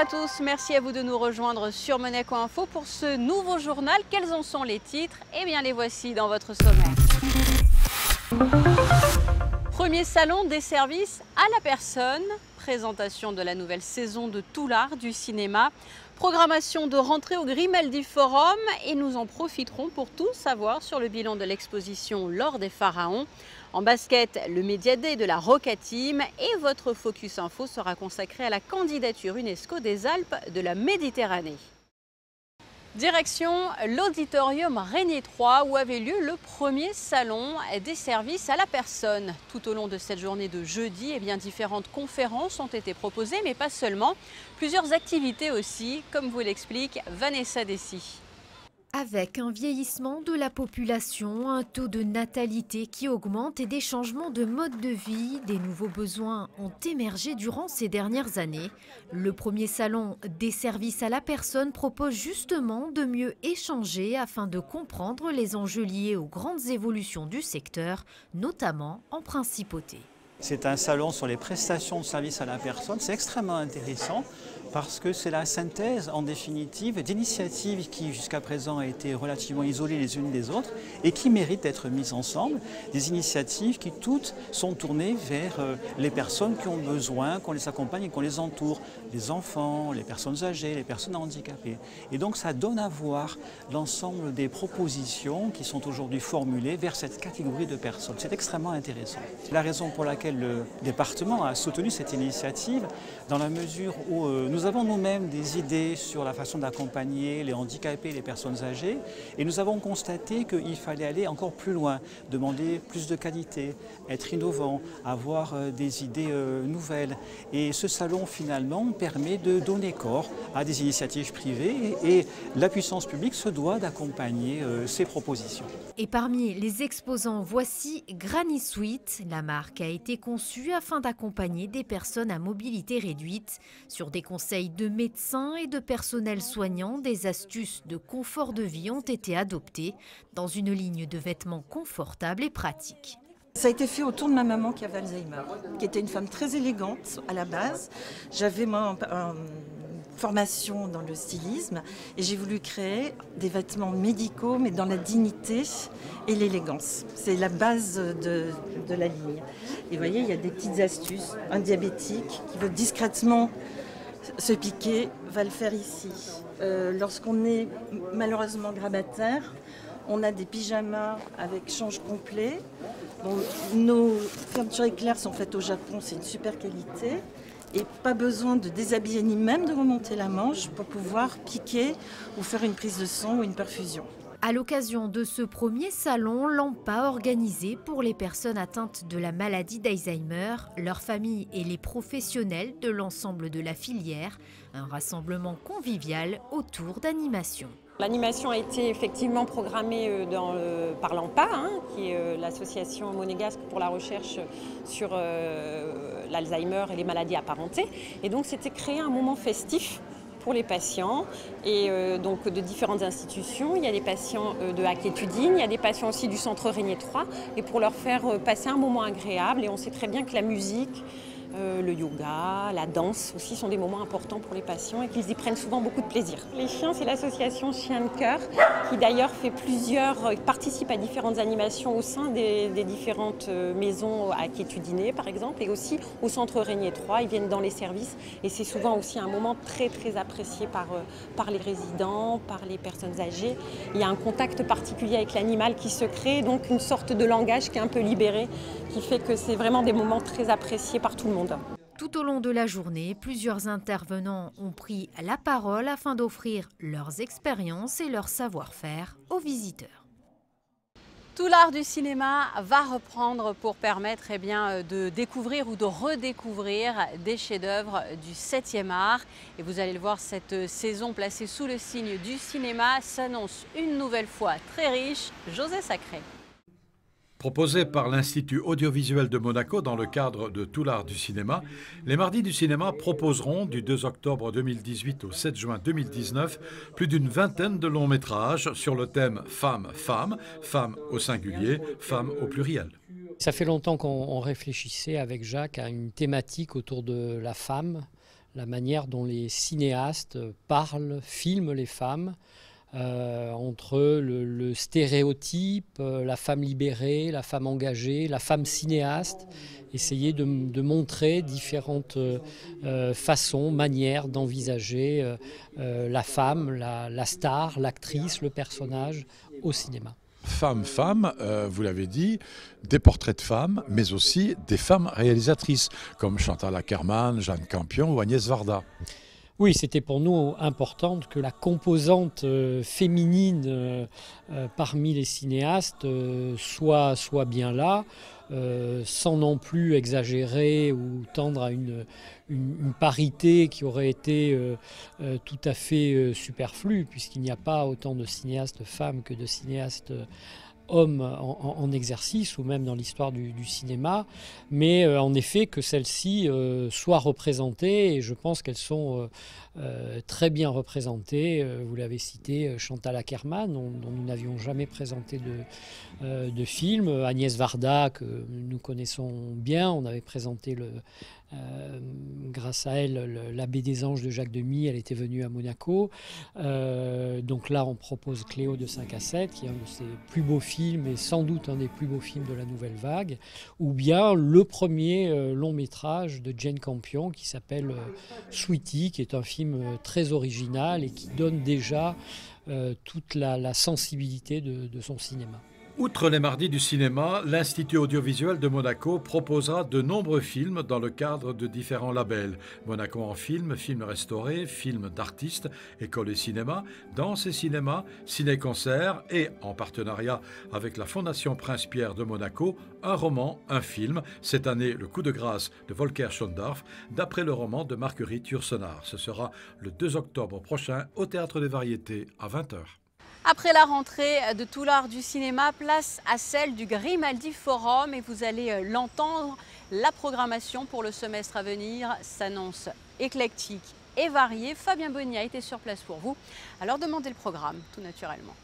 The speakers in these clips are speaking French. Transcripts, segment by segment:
tous, merci à vous de nous rejoindre sur Monaco Info pour ce nouveau journal. Quels en sont les titres? Eh bien les voici dans votre sommaire. Premier salon des services à la personne, présentation de la nouvelle saison de Tout l'art du cinéma, programmation de rentrée au Grimaldi Forum et nous en profiterons pour tout savoir sur le bilan de l'exposition L'Or des Pharaons. En basket, le Media Day de la Roca Team et votre Focus Info sera consacré à la candidature UNESCO des Alpes de la Méditerranée. Direction l'auditorium Régnier 3 où avait lieu le premier salon des services à la personne. Tout au long de cette journée de jeudi, différentes conférences ont été proposées, mais pas seulement. Plusieurs activités aussi, comme vous l'explique Vanessa Dessy. Avec un vieillissement de la population, un taux de natalité qui augmente et des changements de mode de vie, des nouveaux besoins ont émergé durant ces dernières années. Le premier salon des services à la personne propose justement de mieux échanger afin de comprendre les enjeux liés aux grandes évolutions du secteur, notamment en principauté. C'est un salon sur les prestations de services à la personne, c'est extrêmement intéressant parce que c'est la synthèse en définitive d'initiatives qui jusqu'à présent ont été relativement isolées les unes des autres et qui méritent d'être mises ensemble, des initiatives qui toutes sont tournées vers les personnes qui ont besoin, qu'on les accompagne et qu'on les entoure, les enfants, les personnes âgées, les personnes handicapées. Et donc ça donne à voir l'ensemble des propositions qui sont aujourd'hui formulées vers cette catégorie de personnes. C'est extrêmement intéressant. C'est la raison pour laquelle le département a soutenu cette initiative dans la mesure où nous avons nous-mêmes des idées sur la façon d'accompagner les handicapés et les personnes âgées et nous avons constaté qu'il fallait aller encore plus loin, demander plus de qualité, être innovant, avoir des idées nouvelles. Et ce salon finalement permet de donner corps à des initiatives privées et la puissance publique se doit d'accompagner ces propositions. Et parmi les exposants, voici Granny Suite. La marque a été conçue afin d'accompagner des personnes à mobilité réduite. Sur des conseils de médecins et de personnel soignant, des astuces de confort de vie ont été adoptées dans une ligne de vêtements confortables et pratiques. Ça a été fait autour de ma maman qui avait Alzheimer, qui était une femme très élégante à la base. J'avais une formation dans le stylisme et j'ai voulu créer des vêtements médicaux mais dans la dignité et l'élégance. C'est la base de la ligne. Et vous voyez, il y a des petites astuces. Un diabétique qui veut discrètement se piquer va le faire ici. Lorsqu'on est malheureusement grabataire, on a des pyjamas avec change complet. Bon, nos fermetures éclairs sont faites au Japon, c'est une super qualité. Et pas besoin de déshabiller ni même de remonter la manche pour pouvoir piquer ou faire une prise de sang ou une perfusion. À l'occasion de ce premier salon, l'AMPA organisé pour les personnes atteintes de la maladie d'Alzheimer, leurs familles et les professionnels de l'ensemble de la filière, un rassemblement convivial autour d'animations. L'animation a été effectivement programmée par l'AMPA, qui est l'association monégasque pour la recherche sur l'Alzheimer et les maladies apparentées. Et donc c'était créé un moment festif pour les patients et donc de différentes institutions. Il y a des patients de Hack-Étudine, il y a des patients aussi du centre Régnier 3 et pour leur faire passer un moment agréable. Et on sait très bien que la musique, le yoga, la danse aussi sont des moments importants pour les patients et qu'ils y prennent souvent beaucoup de plaisir. Les chiens, c'est l'association Chiens de Cœur qui d'ailleurs participe à différentes animations au sein des différentes maisons à Hack-Étudine par exemple et aussi au centre Régnier 3. Ils viennent dans les services et c'est souvent aussi un moment très très apprécié par les résidents, par les personnes âgées. Il y a un contact particulier avec l'animal qui se crée, donc une sorte de langage qui est un peu libéré, qui fait que c'est vraiment des moments très appréciés par tout le monde. Tout au long de la journée, plusieurs intervenants ont pris la parole afin d'offrir leurs expériences et leur savoir-faire aux visiteurs. Tout l'art du cinéma va reprendre pour permettre de découvrir ou de redécouvrir des chefs-d'œuvre du 7e art. Et vous allez le voir, cette saison placée sous le signe du cinéma s'annonce une nouvelle fois très riche. José Sacré. Proposé par l'Institut audiovisuel de Monaco dans le cadre de Tout l'art du cinéma, les Mardis du cinéma proposeront du 2 octobre 2018 au 7 juin 2019 plus d'une vingtaine de longs métrages sur le thème Femmes, Femmes, Femmes au singulier, Femmes au pluriel. Ça fait longtemps qu'on réfléchissait avec Jacques à une thématique autour de la femme, la manière dont les cinéastes parlent, filment les femmes, entre le stéréotype, la femme libérée, la femme engagée, la femme cinéaste, essayer de montrer différentes façons, manières d'envisager la femme, la star, l'actrice, le personnage au cinéma. Femmes, vous l'avez dit, des portraits de femmes, mais aussi des femmes réalisatrices, comme Chantal Akerman, Jeanne Campion ou Agnès Varda. Oui, c'était pour nous important que la composante féminine parmi les cinéastes soit bien là, sans non plus exagérer ou tendre à une parité qui aurait été tout à fait superflue, puisqu'il n'y a pas autant de cinéastes femmes que de cinéastes hommes en exercice ou même dans l'histoire du cinéma, mais en effet que celles-ci soient représentées, et je pense qu'elles sont très bien représentées. Vous l'avez cité, Chantal Akerman, dont nous n'avions jamais présenté de film, Agnès Varda, que nous connaissons bien, on avait présenté grâce à elle L'Abbé des Anges de Jacques Demy, elle était venue à Monaco. Donc là on propose Cléo de 5 à 7, qui est un de ses plus beaux films et sans doute un des plus beaux films de la nouvelle vague, ou bien le premier long métrage de Jane Campion qui s'appelle Sweetie, qui est un film très original et qui donne déjà toute la sensibilité de son cinéma. Outre les mardis du cinéma, l'Institut audiovisuel de Monaco proposera de nombreux films dans le cadre de différents labels. Monaco en film, films restaurés, films d'artistes, école et cinéma, danse et cinéma, ciné-concert et, en partenariat avec la Fondation Prince-Pierre de Monaco, un roman, un film. Cette année, Le coup de grâce de Volker Schondorf, d'après le roman de Marguerite Yourcenar. Ce sera le 2 octobre prochain au Théâtre des Variétés à 20h. Après la rentrée de tout l'art du cinéma, place à celle du Grimaldi Forum et vous allez l'entendre, la programmation pour le semestre à venir s'annonce éclectique et variée. Fabien Bonny a été sur place pour vous, alors demandez le programme tout naturellement.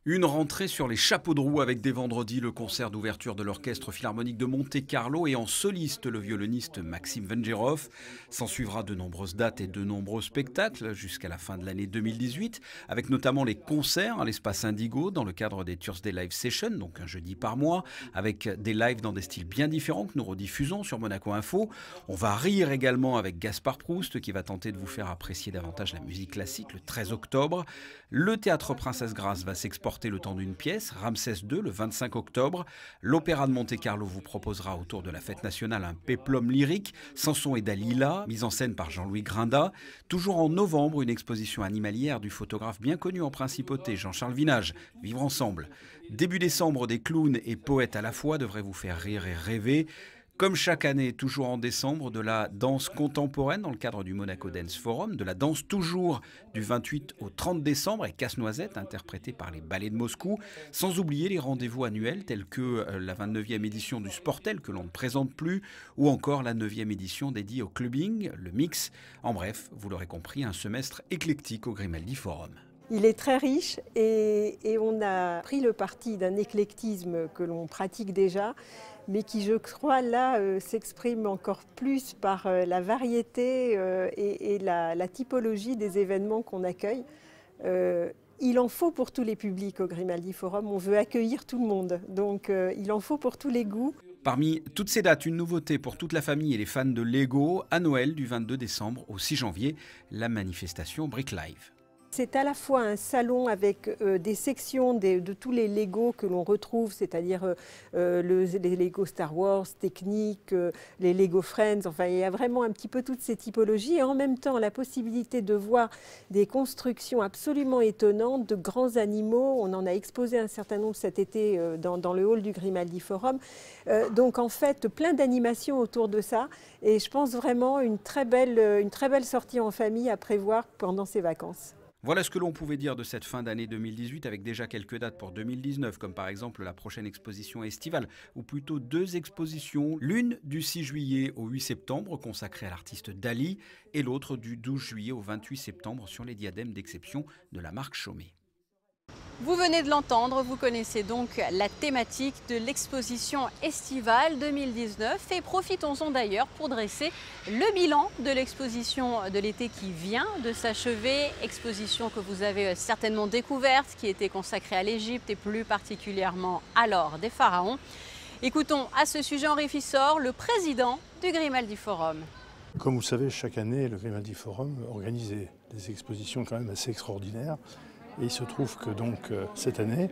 Une rentrée sur les chapeaux de roue avec dès vendredi le concert d'ouverture de l'Orchestre Philharmonique de Monte-Carlo et en soliste le violoniste Maxime Vengerov. S'en suivra de nombreuses dates et de nombreux spectacles jusqu'à la fin de l'année 2018, avec notamment les concerts à l'Espace Indigo dans le cadre des Thursday Live Sessions, donc un jeudi par mois, avec des lives dans des styles bien différents que nous rediffusons sur Monaco Info. On va rire également avec Gaspard Proust qui va tenter de vous faire apprécier davantage la musique classique le 13 octobre. Le Théâtre Princesse Grace va s'exporter le temps d'une pièce, Ramsès II, le 25 octobre. L'Opéra de Monte-Carlo vous proposera autour de la fête nationale un péplum lyrique, Samson et Dalila, mise en scène par Jean-Louis Grinda. Toujours en novembre, une exposition animalière du photographe bien connu en principauté, Jean-Charles Vinage, Vivre ensemble. Début décembre, des clowns et poètes à la fois devraient vous faire rire et rêver. Comme chaque année, toujours en décembre, de la danse contemporaine dans le cadre du Monaco Dance Forum, de la danse toujours du 28 au 30 décembre avec Casse-Noisette interprété par les ballets de Moscou, sans oublier les rendez-vous annuels tels que la 29e édition du Sportel que l'on ne présente plus, ou encore la 9e édition dédiée au clubbing, le mix. En bref, vous l'aurez compris, un semestre éclectique au Grimaldi Forum. Il est très riche et on a pris le parti d'un éclectisme que l'on pratique déjà, mais qui, je crois, là, s'exprime encore plus par la variété et la typologie des événements qu'on accueille. Il en faut pour tous les publics au Grimaldi Forum, on veut accueillir tout le monde, donc il en faut pour tous les goûts. Parmi toutes ces dates, une nouveauté pour toute la famille et les fans de Lego, à Noël du 22 décembre au 6 janvier, la manifestation Brick Live. C'est à la fois un salon avec des sections de tous les Lego que l'on retrouve, c'est-à-dire les Lego Star Wars, techniques, les Lego Friends, enfin il y a vraiment un petit peu toutes ces typologies et en même temps la possibilité de voir des constructions absolument étonnantes de grands animaux. On en a exposé un certain nombre cet été dans le hall du Grimaldi Forum. Donc en fait plein d'animations autour de ça et je pense vraiment une très belle sortie en famille à prévoir pendant ces vacances. Voilà ce que l'on pouvait dire de cette fin d'année 2018 avec déjà quelques dates pour 2019, comme par exemple la prochaine exposition estivale, ou plutôt 2 expositions, l'une du 6 juillet au 8 septembre consacrée à l'artiste Dali et l'autre du 12 juillet au 28 septembre sur les diadèmes d'exception de la marque Chaumet. Vous venez de l'entendre, vous connaissez donc la thématique de l'exposition estivale 2019 et profitons-en d'ailleurs pour dresser le bilan de l'exposition de l'été qui vient de s'achever, exposition que vous avez certainement découverte, qui était consacrée à l'Égypte et plus particulièrement à l'or des pharaons. Écoutons à ce sujet Henri Fissor, le président du Grimaldi Forum. Comme vous le savez, chaque année, le Grimaldi Forum organise des expositions quand même assez extraordinaires. Et il se trouve que donc cette année,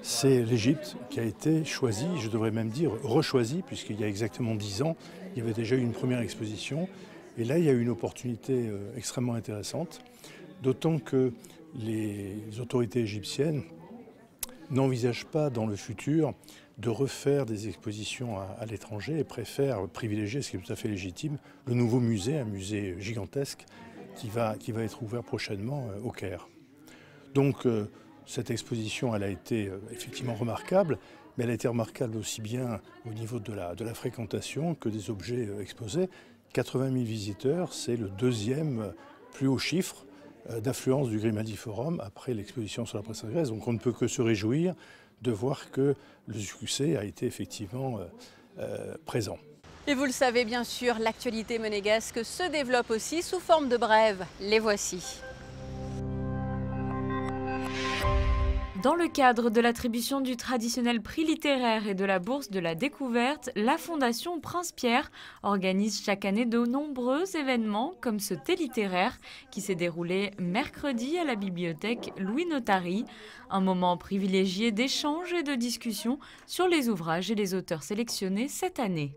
c'est l'Égypte qui a été choisie, je devrais même dire rechoisie, puisqu'il y a exactement 10 ans, il y avait déjà eu une première exposition. Et là, il y a eu une opportunité extrêmement intéressante, d'autant que les autorités égyptiennes n'envisagent pas dans le futur de refaire des expositions à l'étranger et préfèrent privilégier, ce qui est tout à fait légitime, le nouveau musée, un musée gigantesque qui va être ouvert prochainement au Caire. Donc cette exposition, elle a été effectivement remarquable, mais elle a été remarquable aussi bien au niveau de la fréquentation que des objets exposés. 80 000 visiteurs, c'est le deuxième plus haut chiffre d'affluence du Grimaldi Forum après l'exposition sur la presse anglaise. Donc on ne peut que se réjouir de voir que le succès a été effectivement présent. Et vous le savez bien sûr, l'actualité monégasque se développe aussi sous forme de brèves. Les voici. Dans le cadre de l'attribution du traditionnel prix littéraire et de la bourse de la découverte, la Fondation Prince-Pierre organise chaque année de nombreux événements comme ce thé littéraire qui s'est déroulé mercredi à la bibliothèque Louis Notary. Un moment privilégié d'échanges et de discussions sur les ouvrages et les auteurs sélectionnés cette année.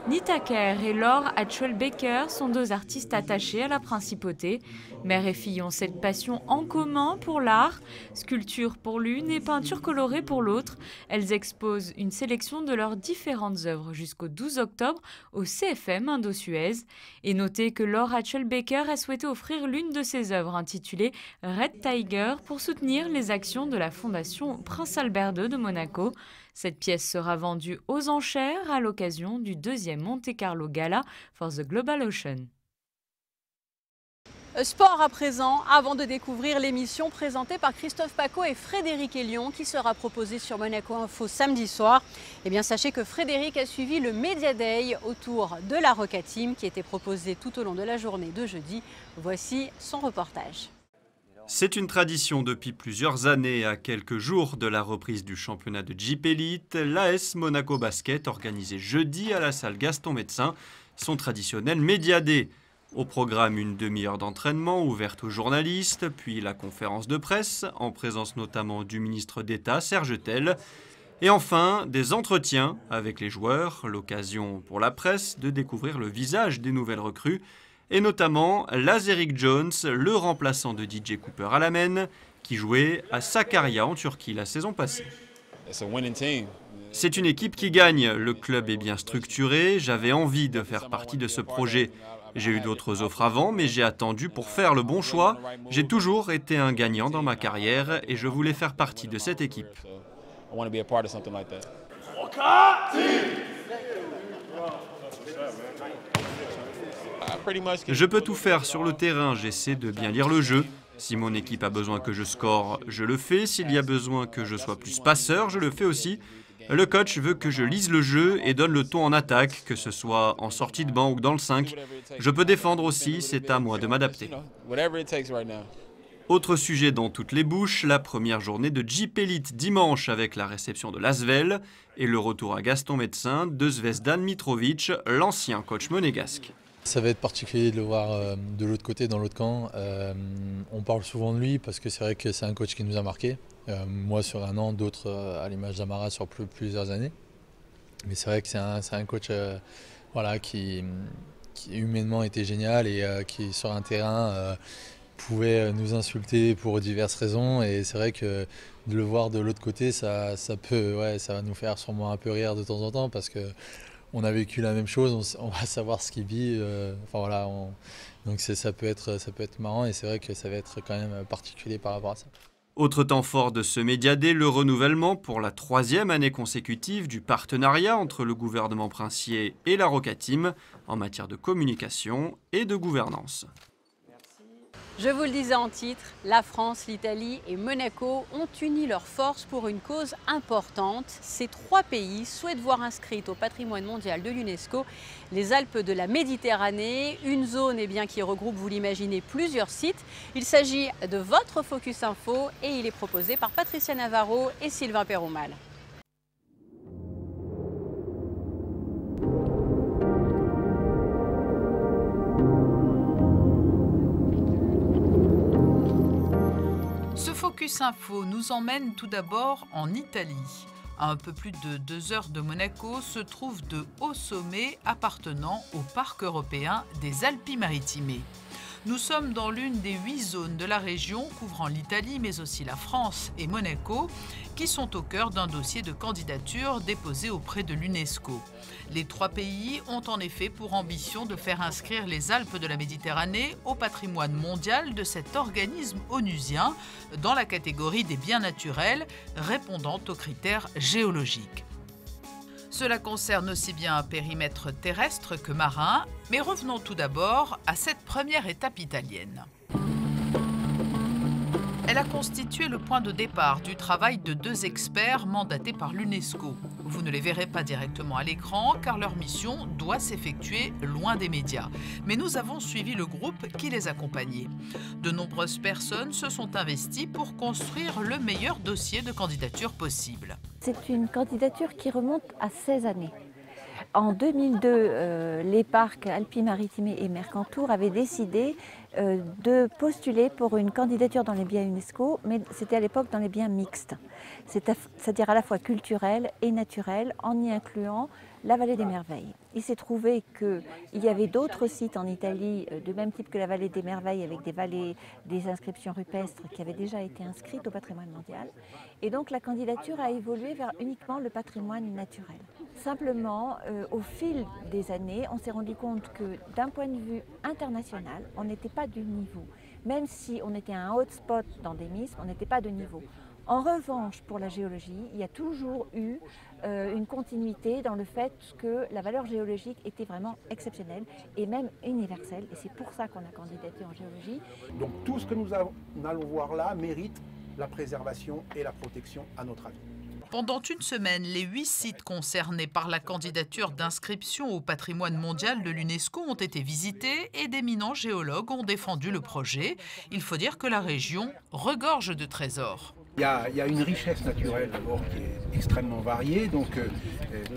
Nita Kerr et Laure Hatchwell-Baker sont deux artistes attachés à la principauté. Mère et fille ont cette passion en commun pour l'art, sculpture pour l'une et peinture colorée pour l'autre. Elles exposent une sélection de leurs différentes œuvres jusqu'au 12 octobre au CFM Indo-Suez. Et notez que Laure Hatchwell-Baker a souhaité offrir l'une de ses œuvres intitulée Red Tiger pour soutenir les actions de la Fondation Prince Albert II de Monaco. Cette pièce sera vendue aux enchères à l'occasion du deuxième Monte Carlo Gala for the Global Ocean. Sport à présent, avant de découvrir l'émission présentée par Christophe Paco et Frédéric Elion qui sera proposée sur Monaco Info samedi soir. Eh bien, sachez que Frédéric a suivi le Media Day autour de la Roca Team qui était proposé tout au long de la journée de jeudi. Voici son reportage. C'est une tradition depuis plusieurs années. À quelques jours de la reprise du championnat de Jeep Elite, l'AS Monaco Basket organisait jeudi à la salle Gaston Médecin son traditionnel Media Day. Au programme, une demi-heure d'entraînement ouverte aux journalistes, puis la conférence de presse, en présence notamment du ministre d'État Serge Tell. Et enfin, des entretiens avec les joueurs, l'occasion pour la presse de découvrir le visage des nouvelles recrues, et notamment Lazeric Jones, le remplaçant de DJ Cooper Alamen, qui jouait à Sakarya en Turquie la saison passée. C'est une équipe qui gagne, le club est bien structuré, j'avais envie de faire partie de ce projet. J'ai eu d'autres offres avant, mais j'ai attendu pour faire le bon choix. J'ai toujours été un gagnant dans ma carrière et je voulais faire partie de cette équipe. Je peux tout faire sur le terrain, j'essaie de bien lire le jeu. Si mon équipe a besoin que je score, je le fais. S'il y a besoin que je sois plus passeur, je le fais aussi. Le coach veut que je lise le jeu et donne le ton en attaque, que ce soit en sortie de banc ou dans le 5. Je peux défendre aussi, c'est à moi de m'adapter. Autre sujet dans toutes les bouches, la première journée de Jeep Elite dimanche avec la réception de l'Asvel et le retour à Gaston Médecin de Zvezdan Mitrovic, l'ancien coach monégasque. Ça va être particulier de le voir de l'autre côté, dans l'autre camp. On parle souvent de lui parce que c'est vrai que c'est un coach qui nous a marqué. Moi sur un an, d'autres à l'image d'Amara sur plusieurs années. Mais c'est vrai que c'est un coach voilà, qui humainement était génial et qui sur un terrain pouvait nous insulter pour diverses raisons. Et c'est vrai que de le voir de l'autre côté, ça va nous faire sûrement un peu rire de temps en temps parce que on a vécu la même chose, on va savoir ce qu'il vit. Donc ça peut être marrant et c'est vrai que ça va être quand même particulier par rapport à ça. Autre temps fort de ce Media Day, le renouvellement pour la 3e année consécutive du partenariat entre le gouvernement princier et la Roca Team en matière de communication et de gouvernance. Je vous le disais en titre, la France, l'Italie et Monaco ont uni leurs forces pour une cause importante. Ces 3 pays souhaitent voir inscrite au patrimoine mondial de l'UNESCO les Alpes de la Méditerranée, une zone qui regroupe, vous l'imaginez, plusieurs sites. Il s'agit de votre Focus Info et il est proposé par Patricia Navarro et Sylvain Péromal. Ce Focus Info nous emmène tout d'abord en Italie. À un peu plus de 2 heures de Monaco se trouve de hauts sommets appartenant au parc européen des Alpes-Maritimes. Nous sommes dans l'une des 8 zones de la région couvrant l'Italie mais aussi la France et Monaco qui sont au cœur d'un dossier de candidature déposé auprès de l'UNESCO. Les 3 pays ont en effet pour ambition de faire inscrire les Alpes de la Méditerranée au patrimoine mondial de cet organisme onusien dans la catégorie des biens naturels répondant aux critères géologiques. Cela concerne aussi bien un périmètre terrestre que marin, mais revenons tout d'abord à cette première étape italienne. Elle a constitué le point de départ du travail de 2 experts mandatés par l'UNESCO. Vous ne les verrez pas directement à l'écran car leur mission doit s'effectuer loin des médias. Mais nous avons suivi le groupe qui les accompagnait. De nombreuses personnes se sont investies pour construire le meilleur dossier de candidature possible. C'est une candidature qui remonte à 16 années. En 2002, les parcs Alpes-Maritimes et Mercantour avaient décidé de postuler pour une candidature dans les biens UNESCO, mais c'était à l'époque dans les biens mixtes, c'est-à-dire à la fois culturels et naturels, en y incluant la Vallée des Merveilles. Il s'est trouvé qu'il y avait d'autres sites en Italie de même type que la Vallée des Merveilles avec des inscriptions rupestres qui avaient déjà été inscrites au patrimoine mondial. Et donc la candidature a évolué vers uniquement le patrimoine naturel. Simplement, au fil des années, on s'est rendu compte que d'un point de vue international, on n'était pas du niveau. Même si on était un hotspot d'endémisme, on n'était pas de niveau. En revanche, pour la géologie, il y a toujours eu une continuité dans le fait que la valeur géologique était vraiment exceptionnelle et même universelle. Et c'est pour ça qu'on a candidaté en géologie. Donc tout ce que nous allons voir là mérite la préservation et la protection à notre avis. Pendant une semaine, les 8 sites concernés par la candidature d'inscription au patrimoine mondial de l'UNESCO ont été visités et d'éminents géologues ont défendu le projet. Il faut dire que la région regorge de trésors. Il y a une richesse naturelle d'abord qui est extrêmement variée. Donc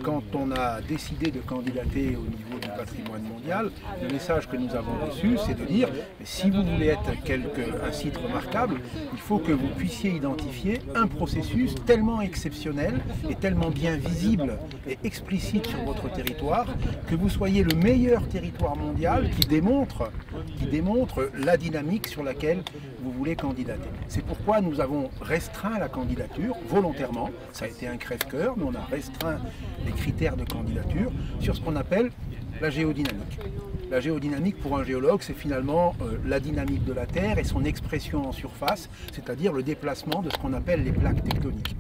quand on a décidé de candidater au niveau du patrimoine mondial, le message que nous avons reçu, c'est de dire si vous voulez être un site remarquable, il faut que vous puissiez identifier un processus tellement exceptionnel et tellement bien visible et explicite sur votre territoire que vous soyez le meilleur territoire mondial qui démontre la dynamique sur laquelle vous voulez candidater. C'est pourquoi nous avons restreint la candidature volontairement, ça a été un crève-cœur, mais on a restreint les critères de candidature sur ce qu'on appelle la géodynamique. La géodynamique pour un géologue, c'est finalement la dynamique de la Terre et son expression en surface, c'est-à-dire le déplacement de ce qu'on appelle les plaques tectoniques.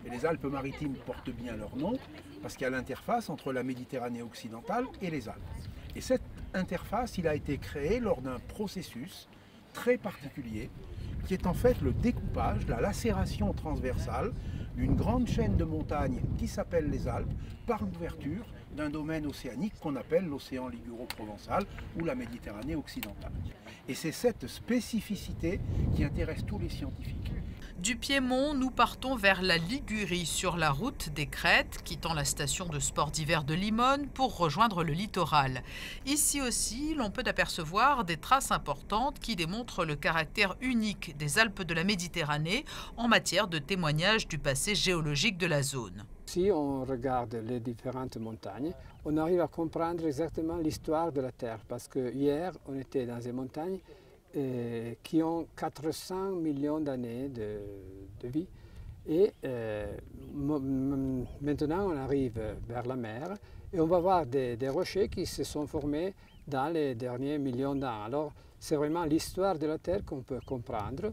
Et les Alpes-Maritimes portent bien leur nom parce qu'il y a l'interface entre la Méditerranée occidentale et les Alpes. Et cette interface, il a été créé lors d'un processus très particulier qui est en fait le découpage, la lacération transversale d'une grande chaîne de montagnes qui s'appelle les Alpes par l'ouverture d'un domaine océanique qu'on appelle l'océan liguro-provençal ou la Méditerranée occidentale. Et c'est cette spécificité qui intéresse tous les scientifiques. Du Piémont, nous partons vers la Ligurie sur la route des Crêtes, quittant la station de sport d'hiver de Limone pour rejoindre le littoral. Ici aussi, l'on peut apercevoir des traces importantes qui démontrent le caractère unique des Alpes de la Méditerranée en matière de témoignage du passé géologique de la zone. Si on regarde les différentes montagnes, on arrive à comprendre exactement l'histoire de la Terre, parce que hier, on était dans des montagnes qui ont 400 millions d'années de vie. Et maintenant, on arrive vers la mer et on va voir des rochers qui se sont formés dans les derniers millions d'années. Alors, c'est vraiment l'histoire de la Terre qu'on peut comprendre.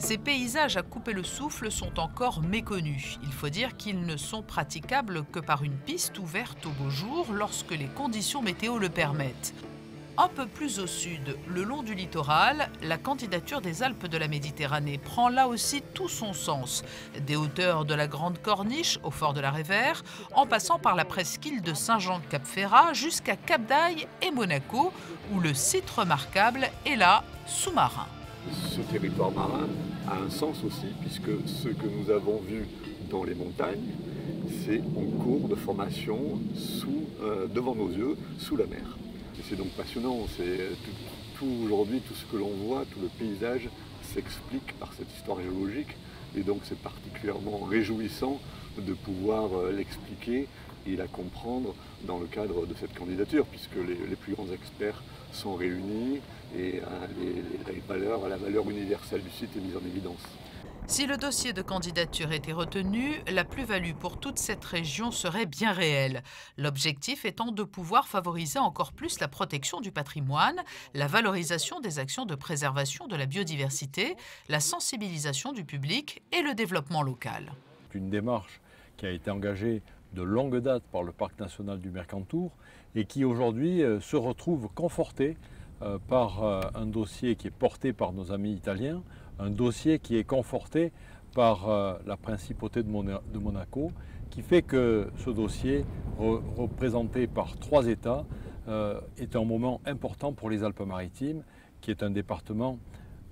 Ces paysages à couper le souffle sont encore méconnus. Il faut dire qu'ils ne sont praticables que par une piste ouverte au beau jour lorsque les conditions météo le permettent. Un peu plus au sud, le long du littoral, la candidature des Alpes de la Méditerranée prend là aussi tout son sens. Des hauteurs de la Grande Corniche au fort de la Révère, en passant par la presqu'île de Saint-Jean-Cap-Ferrat jusqu'à Cap-d'Aille et Monaco, où le site remarquable est là, sous-marin. Ce territoire marin a un sens aussi, puisque ce que nous avons vu dans les montagnes, c'est en cours de formation devant nos yeux, sous la mer. C'est donc passionnant, aujourd'hui tout ce que l'on voit, tout le paysage s'explique par cette histoire géologique et donc c'est particulièrement réjouissant de pouvoir l'expliquer et la comprendre dans le cadre de cette candidature puisque les plus grands experts sont réunis et la valeur universelle du site est mise en évidence. Si le dossier de candidature était retenu, la plus-value pour toute cette région serait bien réelle. L'objectif étant de pouvoir favoriser encore plus la protection du patrimoine, la valorisation des actions de préservation de la biodiversité, la sensibilisation du public et le développement local. Une démarche qui a été engagée de longue date par le Parc national du Mercantour et qui aujourd'hui se retrouve confortée par un dossier qui est porté par nos amis italiens, un dossier qui est conforté par la principauté de Monaco, qui fait que ce dossier, représenté par 3 États, est un moment important pour les Alpes-Maritimes, qui est un département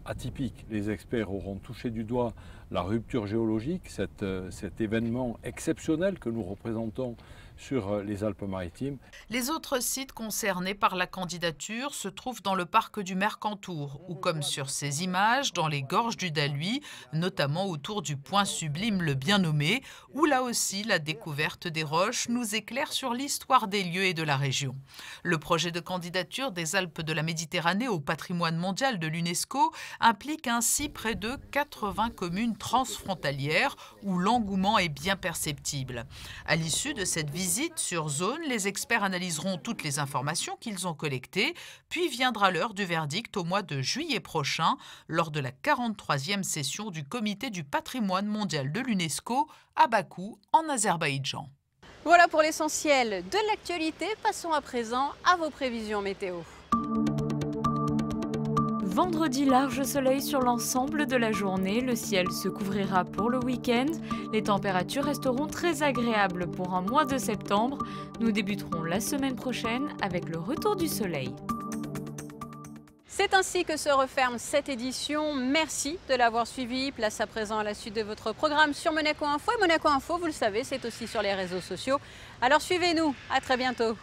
atypique. Les experts auront touché du doigt la rupture géologique, cet événement exceptionnel que nous représentons sur les Alpes-Maritimes. Les autres sites concernés par la candidature se trouvent dans le parc du Mercantour ou comme sur ces images dans les gorges du Daluy, notamment autour du point sublime le bien nommé, où là aussi la découverte des roches nous éclaire sur l'histoire des lieux et de la région. Le projet de candidature des Alpes de la Méditerranée au patrimoine mondial de l'UNESCO implique ainsi près de 80 communes transfrontalières où l'engouement est bien perceptible. À l'issue de cette visite sur zone, les experts analyseront toutes les informations qu'ils ont collectées, puis viendra l'heure du verdict au mois de juillet prochain, lors de la 43e session du Comité du patrimoine mondial de l'UNESCO à Bakou, en Azerbaïdjan. Voilà pour l'essentiel de l'actualité. Passons à présent à vos prévisions météo. Vendredi, large soleil sur l'ensemble de la journée. Le ciel se couvrira pour le week-end. Les températures resteront très agréables pour un mois de septembre. Nous débuterons la semaine prochaine avec le retour du soleil. C'est ainsi que se referme cette édition. Merci de l'avoir suivi. Place à présent à la suite de votre programme sur Monaco Info. Et Monaco Info, vous le savez, c'est aussi sur les réseaux sociaux. Alors suivez-nous. À très bientôt.